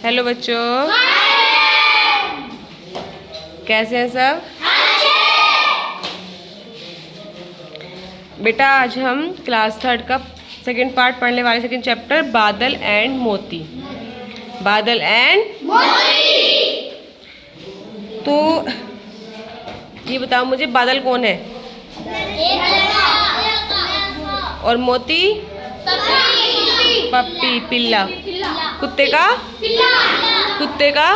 Hello बच्चों, कैसे हैं सब? बेटा आज हम क्लास थर्ड का सेकंड पार्ट पढ़ने वाले, सेकंड चैप्टर बादल एंड मोती। बादल एंड मोती। तो ये बताओ मुझे, बादल कौन है और मोती? पप्पी, पिल्ला। कुत्ते का? कुत्ते का?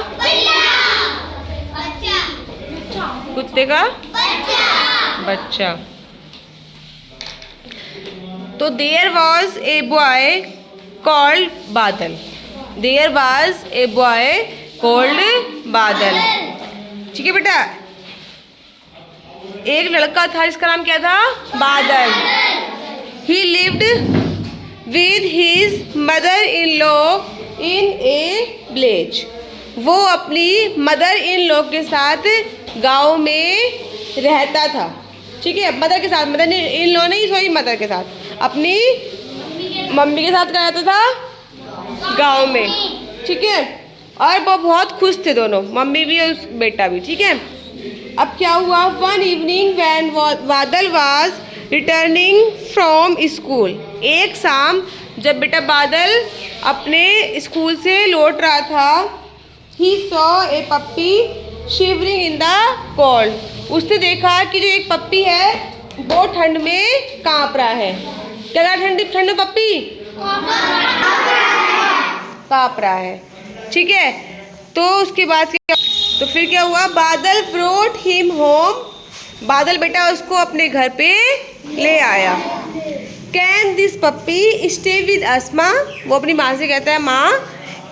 कुत्ते का बच्चा। तो there was a boy called Badal. There was a boy called Badal. ठीक है बेटा, एक लड़का था जिसका नाम क्या था? बादल। ही lived with his mother in law in A village. वो अपनी मदर इन लॉ के साथ गांव में रहता था। ठीक है, मदर के साथ, मदर इन लॉ नहीं, सॉरी, मदर के साथ, अपनी मम्मी के साथ रहता था गांव में। ठीक है, और वो बहुत खुश थे दोनों, मम्मी भी और बेटा भी। ठीक है, अब क्या हुआ? वन इवनिंग व्हेन बादल वाज रिटर्निंग फ्रॉम स्कूल। एक शाम जब बेटा बादल अपने स्कूल से लौट रहा था, he saw a puppy shivering in the cold. उसने देखा कि जो एक पप्पी है वो ठंड में कांप रहा है। क्या ठंड में पप्पी कांप रहा है? ठीक है, तो उसके बाद तो फिर क्या हुआ? बादल ब्रोट हिम होम। बादल बेटा उसको अपने घर पे ले आया। Can this puppy stay with us माँ? वो अपनी माँ से कहता है, माँ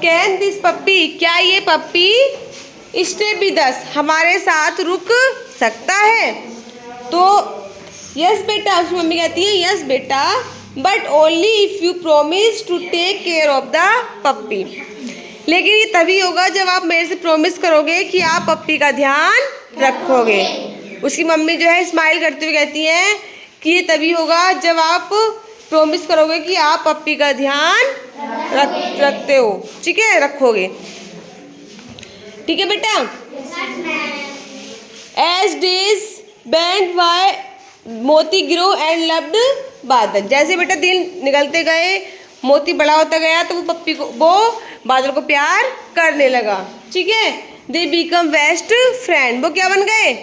कैन दिस पप्पी, क्या ये पप्पी स्टे विद अस, हमारे साथ रुक सकता है? तो यस बेटा, उसकी मम्मी कहती है यस बेटा, but only if you promise to take care of the puppy. लेकिन ये तभी होगा जब आप मेरे से प्रॉमिस करोगे कि आप पप्पी का ध्यान रखोगे। उसकी मम्मी जो है स्माइल करते हुए कहती है कि ये तभी होगा जब आप प्रॉमिस करोगे कि आप पप्पी का ध्यान रखते हो। ठीक है, रखोगे। ठीक है बेटा। एज डेज वेंट बाय मोती ग्रो एंड लव्ड बादल। जैसे बेटा दिन निकलते गए, मोती बड़ा होता गया, तो वो बादल को प्यार करने लगा। ठीक है, दे बिकम बेस्ट फ्रेंड। वो क्या बन गए?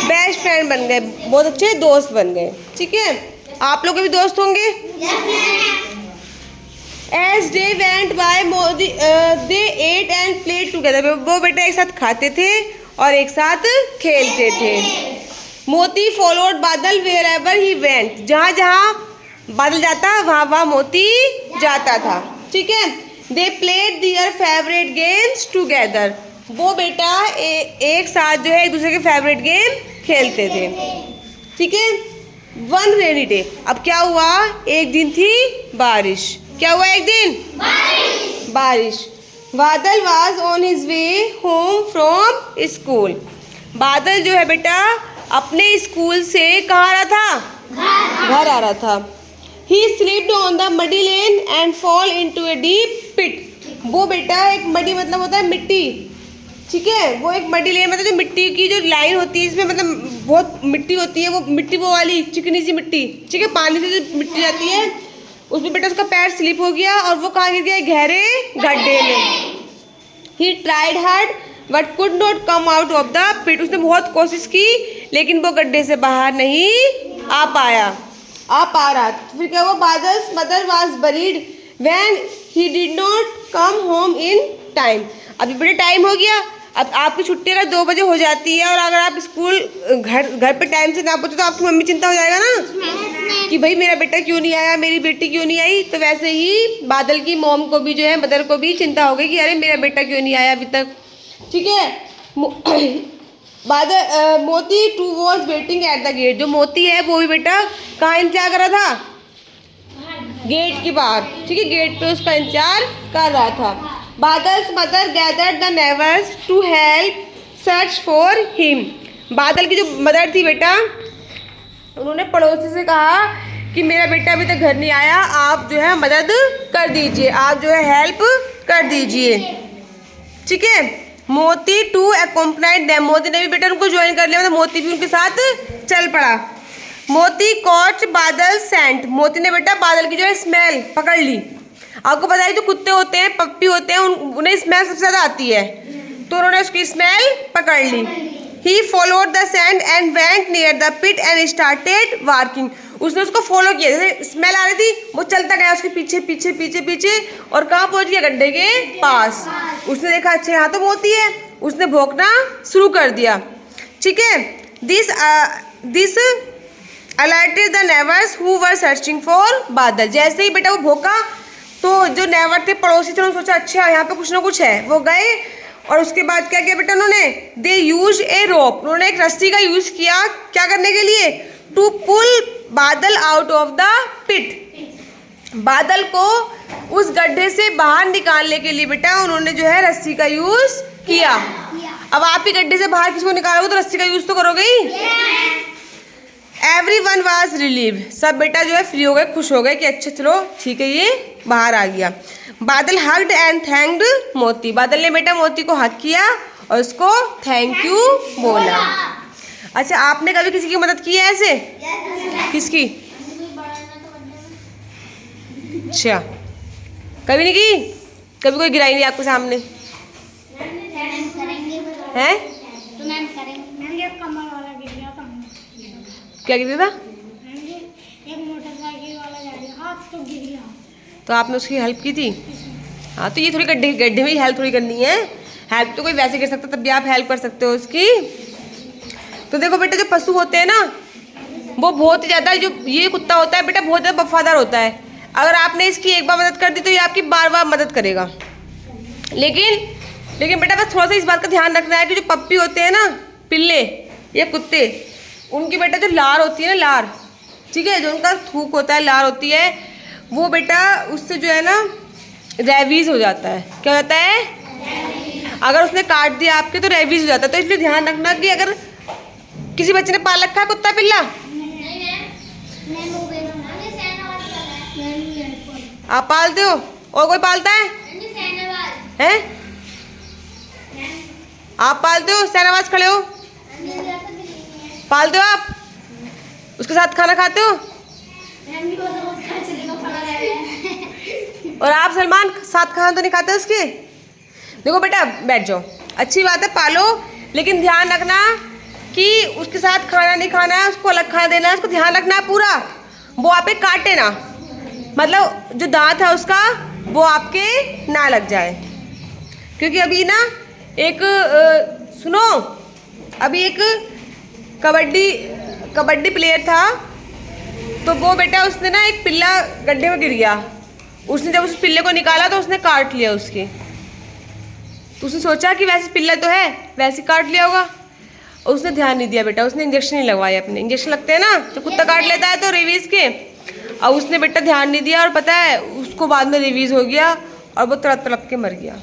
बेस्ट फ्रेंड बन गए, बहुत अच्छे दोस्त बन गए। ठीक है, आप लोग के भी दोस्त होंगे। As day went by they ate and played together. वो बेटा एक साथ खाते थे और एक साथ खेलते थे। मोती फॉलोड बादल वेयर एवर ही वेंट। जहाँ जहाँ बादल जाता वहाँ वहाँ मोती जाता था। ठीक है, they played their favourite games together. वो बेटा एक साथ जो है एक दूसरे के फेवरेट गेम खेलते थे। ठीक है, वन रेनी डे। अब क्या हुआ? एक दिन थी बारिश। क्या हुआ? एक दिन बारिश। बादल was on his way home from school. बादल जो है बेटा अपने स्कूल से कहाँ आ रहा था? घर आ रहा था। He slipped on the muddy lane and fall into a deep pit. वो बेटा एक मडी मतलब होता है मिट्टी। ठीक है, वो एक मडी लेन मतलब जो मिट्टी की जो लाइन होती है, इसमें मतलब बहुत मिट्टी होती है, वो मिट्टी वो वाली चिकनी सी मिट्टी। ठीक है, पानी से जो मिट्टी जाती है उसमें बेटा उसका पैर स्लिप हो गया और वो कहाँ गिर गया? गहरे गड्ढे में। He tried hard but could not come out of the pit. उसने बहुत कोशिश की लेकिन वो गड्ढे से बाहर नहीं आ पा रहा। फिर क्या हुआ? Badal's mother was buried when he did not come home in time. अभी बड़े टाइम हो गया, अब आपकी छुट्टी अगर 2 बजे हो जाती है और अगर आप स्कूल घर पे टाइम से ना पहुँचे तो आपकी मम्मी चिंता हो जाएगा ना कि भाई मेरा बेटा क्यों नहीं आया, मेरी बेटी क्यों नहीं आई। तो वैसे ही बादल की मॉम को भी जो है, मदर को भी चिंता हो गई कि अरे मेरा बेटा क्यों नहीं आया अभी तक। ठीक है, Badal Moti too was waiting at the gate. जो मोती है वो भी बेटा कहाँ इंतजार कर रहा था? गेट के बाहर। ठीक है, गेट पे उसका इंतजार कर रहा था। Badal's mother gathered the neighbours to help search for him. Badal की जो मदर थी बेटा, उन्होंने पड़ोसी से कहा कि मेरा बेटा अभी तक घर नहीं आया, आप जो है मदद कर दीजिए, आप जो है हेल्प कर दीजिए। ठीक है, मोती टू accompanied them, मोती ने भी बेटा उनको ज्वाइन कर लिया, मतलब मोती भी उनके साथ चल पड़ा। मोती कॉट बादल सेंट, मोती ने बेटा बादल की जो है स्मेल पकड़ ली। आपको पता है जो कुत्ते होते हैं, पप्पी होते हैं, उन्हें स्मेल सबसे ज़्यादा आती है, तो उन्होंने उसकी स्मेल पकड़ ली। He followed the scent and went near the pit and started barking, उसने उसको फॉलो किया, जैसे स्मेल आ रही थी वो चलता गया उसके पीछे पीछे पीछे पीछे और कहाँ पहुँच गया, गड्ढे के पास। उसने देखा अच्छा यहाँ तो मोती है, उसने भौंकना शुरू कर दिया। ठीक है, this alerted the neighbors who were searching for बादल, जैसे ही बेटा वो भौंका तो जो नेवर थे, पड़ोसी थे, उन्होंने सोचा अच्छा यहाँ पे कुछ ना कुछ है, वो गए और उसके बाद क्या किया बेटा उन्होंने, दे यूज ए रोप, उन्होंने एक रस्सी का यूज किया क्या करने के लिए, टू पुल बादल आउट ऑफ द पिट, बादल को उस गड्ढे से बाहर निकालने के लिए बेटा उन्होंने जो है रस्सी का यूज किया। अब आप ही गड्ढे से बाहर किसी को निकालोगे तो रस्सी का यूज तो करोगे ही। Everyone was relieved, सब बेटा जो है फ्री हो गए, खुश हो गए कि अच्छा चलो ठीक है ये बाहर आ गया। बादल hugged and thanked मोती, बादल ने बेटा मोती को हक किया और उसको थैंक यू बोला। अच्छा आपने कभी किसी की मदद की है ऐसे? किसकी? अच्छा कभी नहीं की? कभी कोई गिराई नहीं आपके सामने है? क्या गिर था? एक मोटरसाइकिल वाला जा रहा तो गिर गया, तो आपने उसकी हेल्प की थी? हाँ तो ये थोड़ी गड्ढे गड्ढे में ही हेल्प थोड़ी करनी है, हेल्प तो कोई वैसे कर सकता तब भी आप हेल्प कर सकते हो उसकी। तो देखो बेटा जो पशु होते हैं ना वो बहुत ही ज़्यादा, जो ये कुत्ता होता है बेटा बहुत ज़्यादा वफादार होता है, अगर आपने इसकी एक बार मदद कर दी तो ये आपकी बार बार मदद करेगा। लेकिन बेटा बस थोड़ा सा इस बात का ध्यान रखना है कि जो पप्पी होते हैं ना, पिल्ले या कुत्ते, उनकी बेटा जो लार होती है ना, लार, ठीक है, जो उनका थूक होता है, लार होती है, वो बेटा उससे जो है ना रेबीज हो जाता है। क्या हो जाता है? अगर उसने काट दिया आपके तो रेबीज हो जाता है। तो इसलिए ध्यान रखना कि अगर किसी बच्चे ने पाल रखा है कुत्ता पिल्ला, आप पालते हो और कोई पालता है? हैं? आप पालते हो? शहनवाज खड़े हो, पालते हो आप? उसके साथ खाना खाते हो? और आप सलमान साथ खाना तो नहीं खाते उसके? देखो बेटा बैठ जाओ, अच्छी बात है पालो, लेकिन ध्यान रखना कि उसके साथ खाना नहीं खाना है, उसको अलग खाना देना है, उसको ध्यान रखना है पूरा, वो आपके काटे ना, मतलब जो दांत है उसका वो आपके ना लग जाए। क्योंकि अभी ना एक सुनो, अभी एक कबड्डी प्लेयर था, तो वो बेटा उसने ना एक पिल्ला गड्ढे में गिर गया, उसने जब उस पिल्ले को निकाला तो उसने काट लिया उसके, तो उसने सोचा कि वैसे पिल्ला तो है वैसे काट लिया होगा, और उसने ध्यान नहीं दिया बेटा, उसने इंजेक्शन नहीं लगवाए अपने, इंजेक्शन लगते हैं ना तो कुत्ता काट लेता है तो रेबीज के, और उसने बेटा ध्यान नहीं दिया और पता है उसको बाद में रेबीज हो गया और वो तड़प तड़प के मर गया।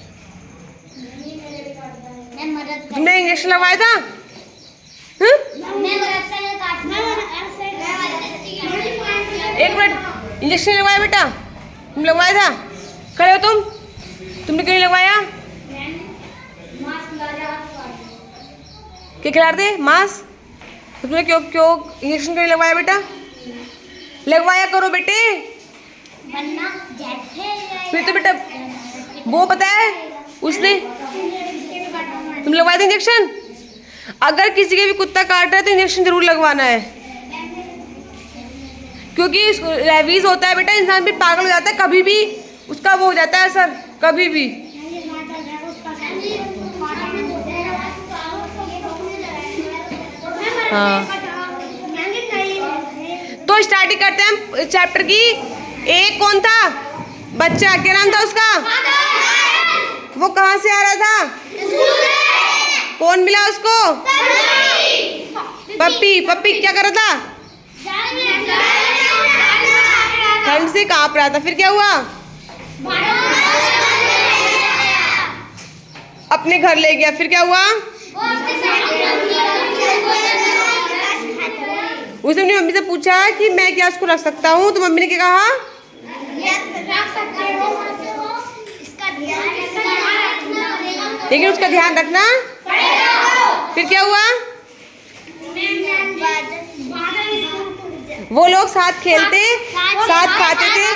तुमने इंजेक्शन लगवाया था? एक मिनट, इंजेक्शन लगवाया बेटा? तुम लगवाया था? खड़े हो तुमने क्यों नहीं लगवाया? क्या खिला रहे थे? मांस? तुमने क्यों इंजेक्शन क्यों नहीं लगवाया बेटा? लगवाया करो बेटे। फिर तो बेटा वो पता है उसने, तुम लगवाए थे इंजेक्शन? अगर किसी के भी कुत्ता काट रहा है तो इंजेक्शन जरूर लगवाना है, क्योंकि रेबीज होता है बेटा, इंसान भी पागल हो जाता है, कभी भी उसका वो हो जाता है असर, कभी भी। हाँ तो स्टार्टिंग करते हैं हम चैप्टर की। एक कौन था बच्चा, क्या नाम था उसका? वो कहाँ से आ रहा था? कौन मिला उसको? पप्पी क्या कर रहा था? ठंड से कांप रहा था, फिर क्या हुआ? अपने घर ले गया, फिर क्या हुआ? उसने अपनी मम्मी से पूछा कि मैं क्या उसको रख सकता हूँ, तो मम्मी ने क्या कहा? लेकिन उसका ध्यान रखना। फिर क्या हुआ? वो लोग साथ खेलते, साथ खाते थे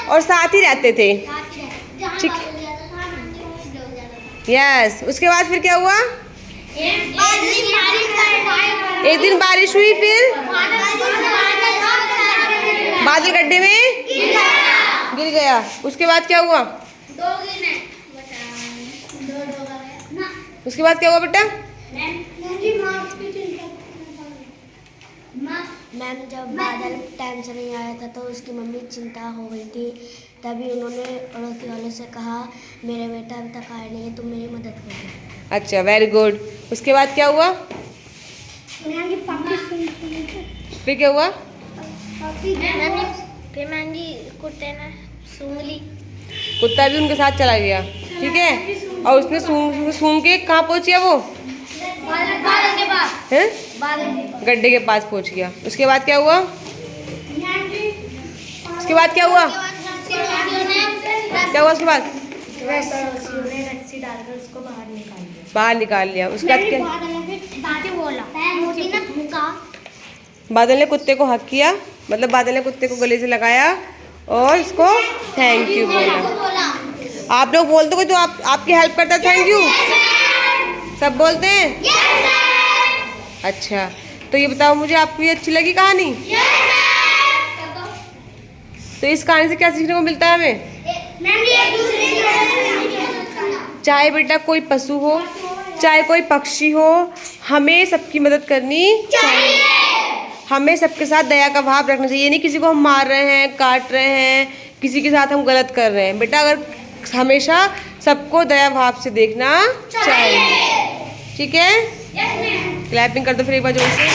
और साथ ही रहते थे। ठीक, यस। उसके बाद फिर क्या हुआ? एक दिन बारिश हुई, फिर बादल गड्ढे में गिर गया। उसके बाद क्या हुआ? उसके बाद क्या हुआ बेटा? मैम जब बादल टाइम से नहीं आया था तो उसकी मम्मी चिंता हो गई थी, तभी उन्होंने पड़ोसी वालों से कहा मेरे बेटा अभी तक आया नहीं है, तुम मेरी मदद करो। अच्छा, वेरी गुड। उसके बाद क्या हुआ? फिर क्या हुआ? फिर मैम जी कुत्ते ने सूंघ ली। कुत्ता भी उनके साथ चला गया, ठीक है। और उसने सूंघ के कहाँ पहुँच गया वो? बादल के पास। हैं? बादल गड्ढे के पास पहुँच गया। उसके बाद क्या हुआ? उसके बाद क्या हुआ? क्या हुआ उसके बाद? रस्सी डालकर उसको बाहर निकाल दिया। बाहर निकाल लिया। उसके बाद क्या? बादल ने कुत्ते को हक किया, मतलब बादल ने कुत्ते को गले से लगाया और इसको थैंक यू बोला। आप लोग बोलते हो तो आपकी हेल्प करता है थैंक यू? सब बोलते हैं? अच्छा, तो ये बताओ मुझे, आपको ये अच्छी लगी कहानी? तो इस कहानी से क्या सीखने को मिलता है हमें? चाहे बेटा कोई पशु हो, चाहे कोई पक्षी हो, हमें सबकी मदद करनी चाहिए। हमें सबके साथ दया का भाव रखना चाहिए। ये नहीं किसी को हम मार रहे हैं, काट रहे हैं, किसी के साथ हम गलत कर रहे हैं। बेटा अगर हमेशा सबको दया भाव से देखना चाहिए, ठीक है? क्लैपिंग कर दो फिर एक बार जोर से।